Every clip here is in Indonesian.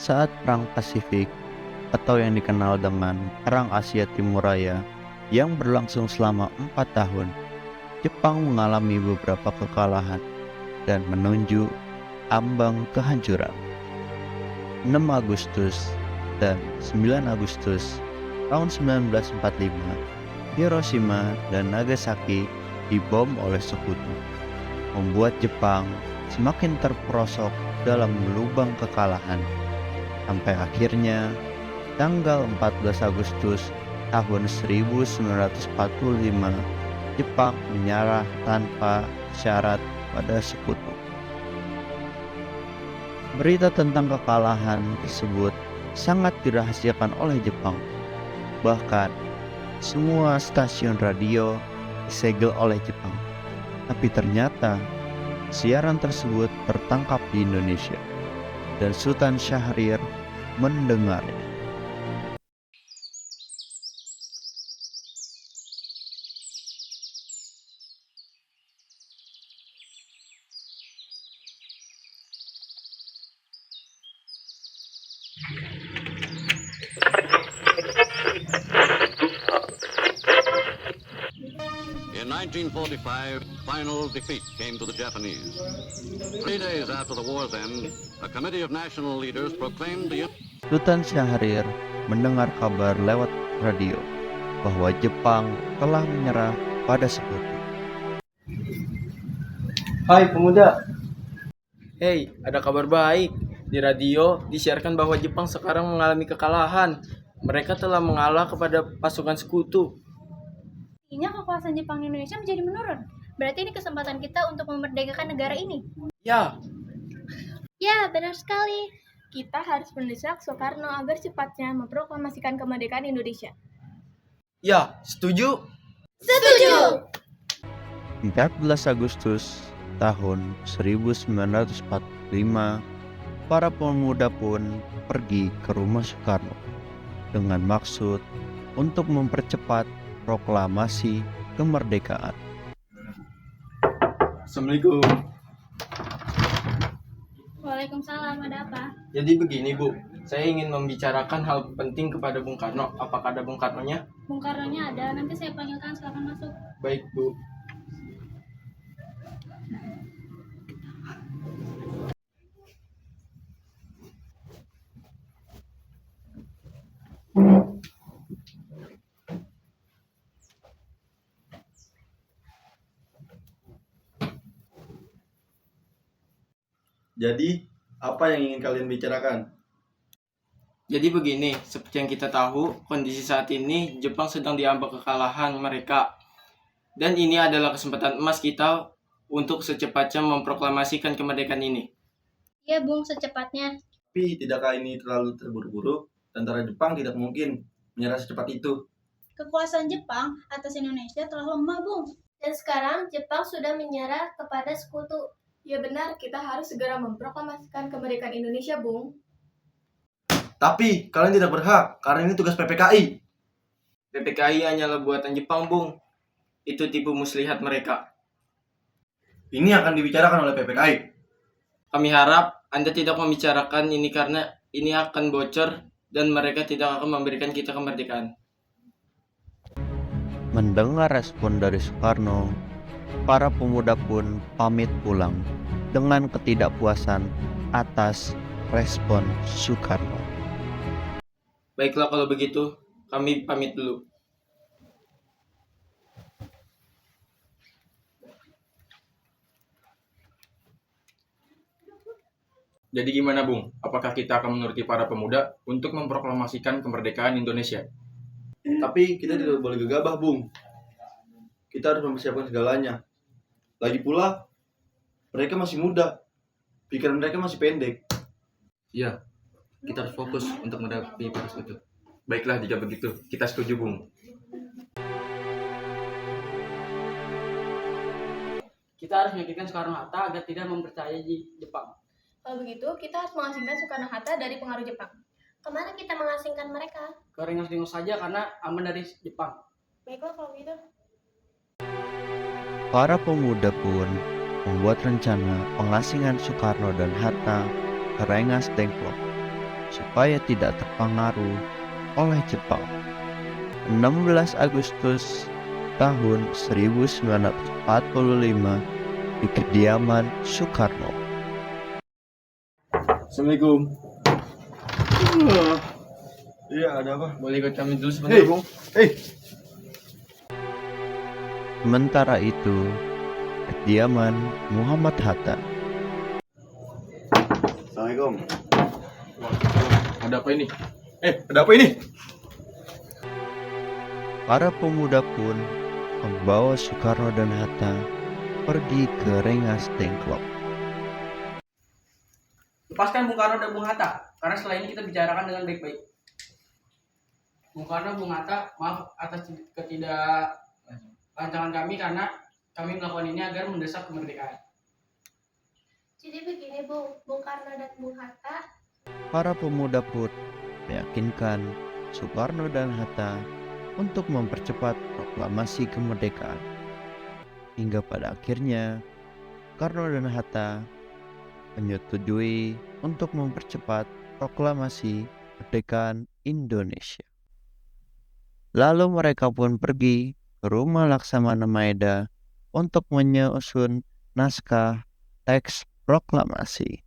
Saat Perang Pasifik atau yang dikenal dengan Perang Asia Timur Raya yang berlangsung selama 4 tahun, Jepang mengalami beberapa kekalahan dan menunjuk ambang kehancuran. 6 Agustus dan 9 Agustus tahun 1945, Hiroshima dan Nagasaki dibom oleh sekutu, membuat Jepang semakin terperosok dalam lubang kekalahan. Sampai akhirnya, tanggal 14 Agustus tahun 1945, Jepang menyerah tanpa syarat pada sekutu. Berita tentang kekalahan tersebut sangat dirahasiakan oleh Jepang. Bahkan, semua stasiun radio disegel oleh Jepang. Tapi ternyata, siaran tersebut tertangkap di Indonesia, dan Sultan Syahrir mendengarnya. In 1945, final defeat came to the Japanese. 3 days after the war's end, a committee of national leaders proclaimed the Sultan Syahrir mendengar kabar lewat radio bahwa Jepang telah menyerah pada sekutu. Hai pemuda. Hei, ada kabar baik. Di radio disiarkan bahwa Jepang sekarang mengalami kekalahan. Mereka telah mengalah kepada pasukan sekutu. Artinya kekuasaan Jepang di Indonesia menjadi menurun. Berarti ini kesempatan kita untuk memerdekakan negara ini. Ya, Ya, benar sekali. Kita harus mendesak Soekarno agar cepatnya memproklamasikan kemerdekaan Indonesia. ya, setuju? Setuju! 14 Agustus tahun 1945, para pemuda pun pergi ke rumah Soekarno dengan maksud untuk mempercepat proklamasi kemerdekaan. Assalamualaikum. Waalaikumsalam, ada apa? Jadi begini Bu, saya ingin membicarakan hal penting kepada Bung Karno. Apakah ada Bung Karnonya? Bung Karno-nya ada, nanti saya panggilkan, silakan masuk. Baik Bu. Jadi, apa yang ingin kalian bicarakan? Jadi begini, seperti yang kita tahu, kondisi saat ini Jepang sedang diambang kekalahan mereka. Dan ini adalah kesempatan emas kita untuk secepatnya memproklamasikan kemerdekaan ini. Iya, Bung, secepatnya. Tapi, tidakkah ini terlalu terburu-buru? Tentara Jepang tidak mungkin menyerah secepat itu. Kekuasaan Jepang atas Indonesia telah lemah, Bung. Dan sekarang Jepang sudah menyerah kepada sekutu. Ya benar, kita harus segera memproklamasikan kemerdekaan Indonesia, Bung. Tapi, kalian tidak berhak, karena ini tugas PPKI. PPKI hanyalah buatan Jepang, Bung. Itu tipu muslihat mereka. Ini akan dibicarakan oleh PPKI. Kami harap Anda tidak membicarakan ini karena ini akan bocor dan mereka tidak akan memberikan kita kemerdekaan. Mendengar respon dari Soekarno, para pemuda pun pamit pulang dengan ketidakpuasan atas respon Soekarno. Baiklah kalau begitu, kami pamit dulu. Jadi gimana Bung? Apakah kita akan menuruti para pemuda untuk memproklamasikan kemerdekaan Indonesia? Tapi, kita tidak boleh gegabah, Bung. Kita harus mempersiapkan segalanya. Lagi pula, mereka masih muda. Pikiran mereka masih pendek. Iya, kita harus fokus untuk menghadapi para sekutu. Baiklah jika begitu, kita setuju Bung. Kita harus meyakinkan Soekarno-Hatta agar tidak mempercayai Jepang. Kalau begitu, kita harus mengasingkan Soekarno-Hatta dari pengaruh Jepang. Kemana kita mengasingkan mereka? Ke Rengas-Dengklok saja karena aman dari Jepang. Baiklah kalau gitu. Para pemuda pun membuat rencana pengasingan Soekarno dan Hatta ke Rengas Dengklok. supaya tidak terpengaruh oleh Jepang. 16 Agustus tahun 1945 di kediaman Soekarno. Assalamualaikum. Iya, ada apa? Boleh ikut kami dulu sebentar, Bung? Sementara itu, kediaman Muhammad Hatta. Assalamualaikum. Ada apa ini? Ada apa ini? Para pemuda pun membawa Soekarno dan Hatta pergi ke Rengas Dengklok. Lepaskan Bung Karno dan Bung Hatta, karena setelah ini kita bicarakan dengan baik-baik. Bung Karno, Bung Hatta, maaf atas ketidaklancaran kami karena kami melakukan ini agar mendesak kemerdekaan. Jadi begini Bung Karno dan Bung Hatta. Para pemuda pun meyakinkan Soekarno dan Hatta untuk mempercepat proklamasi kemerdekaan. Hingga pada akhirnya, Soekarno dan Hatta menyetujui untuk mempercepat proklamasi kemerdekaan Indonesia. Lalu mereka pun pergi ke rumah Laksamana Maeda untuk menyusun naskah teks proklamasi.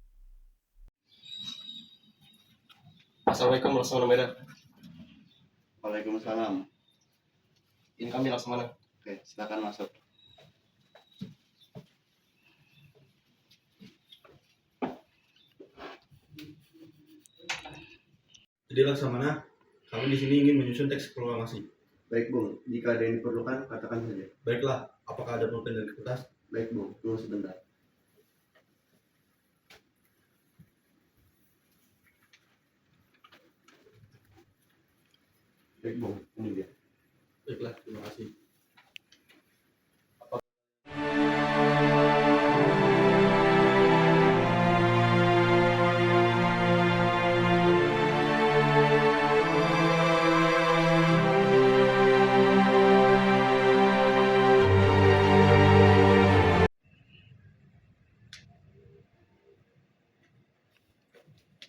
Assalamualaikum Laksamana Maeda. Waalaikumsalam. Ini kami Laksamana. Oke, silakan masuk. Jadi Laksamana, kami di sini ingin menyusun teks proklamasi. Baik Bung, jika ada yang diperlukan katakan saja. Baiklah, apakah ada pulpen dan kertas? Baik Bung, tunggu sebentar. Baik Bung, ini dia. Baiklah, terima kasih.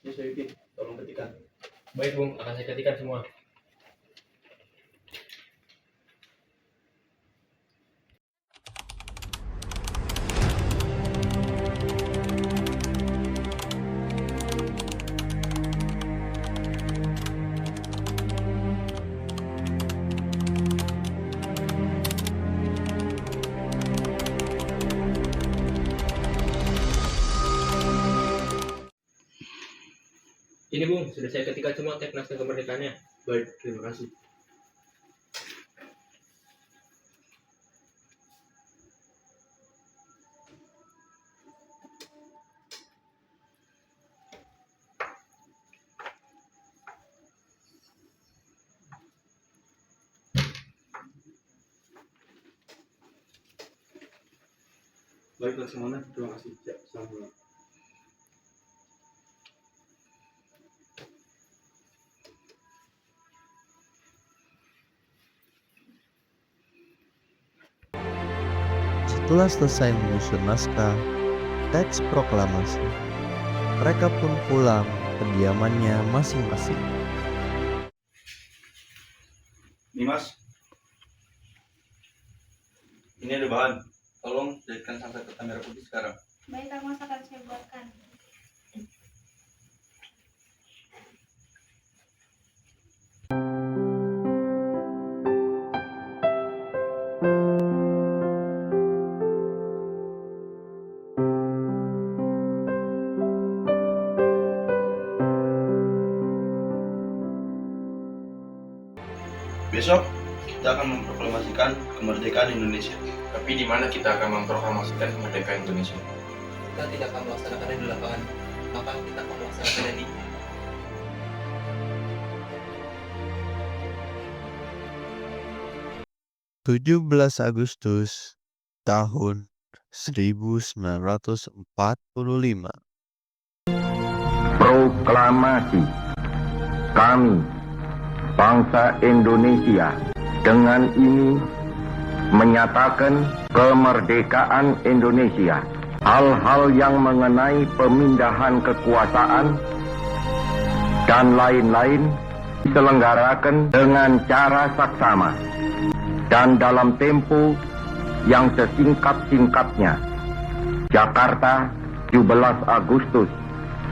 Ini Sayuti, tolong ketikkan. Baik Bung, akan saya ketikkan semua. Ini Bung, sudah saya ketikkan semua teks naskah kemerdekaannya. Baik, terima kasih. Baik, Laksamana, terima kasih. Ya, selamat. Setelah selesai menyusun naskah teks proklamasi, mereka pun pulang ke kediamannya masing-masing. Nih Mas, ini ada bahan. Tolong jadikan sampai ke merah putih sekarang. Baik, Kang Mas, akan saya buatkan. Besok kita akan memproklamasikan kemerdekaan Indonesia. Tapi di mana kita akan memproklamasikan kemerdekaan Indonesia? Kita tidak akan melaksanakannya di lapangan, maka kita akan melaksanakannya di 17 Agustus tahun 1945. Proklamasi. Kami, bangsa Indonesia, dengan ini menyatakan kemerdekaan Indonesia. Hal-hal yang mengenai pemindahan kekuasaan dan lain-lain diselenggarakan dengan cara saksama dan dalam tempo yang sesingkat-singkatnya. Jakarta, 17 Agustus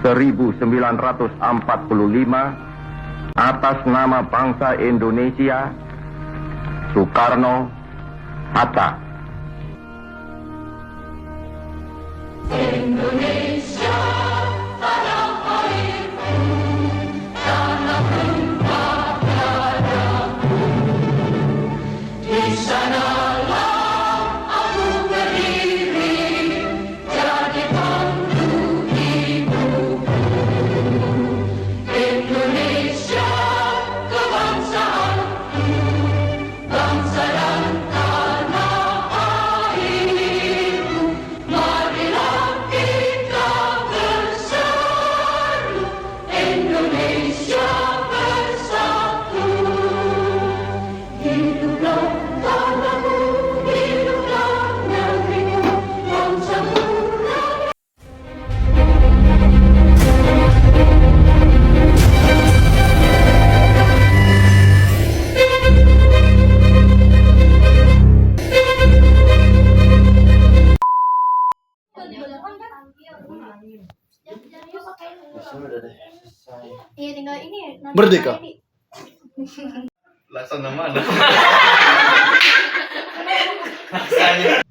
1945, atas nama bangsa Indonesia, Soekarno Hatta. Iya, tinggal ini ya. nanti Merdeka. ini. Laksana mana? Rasanya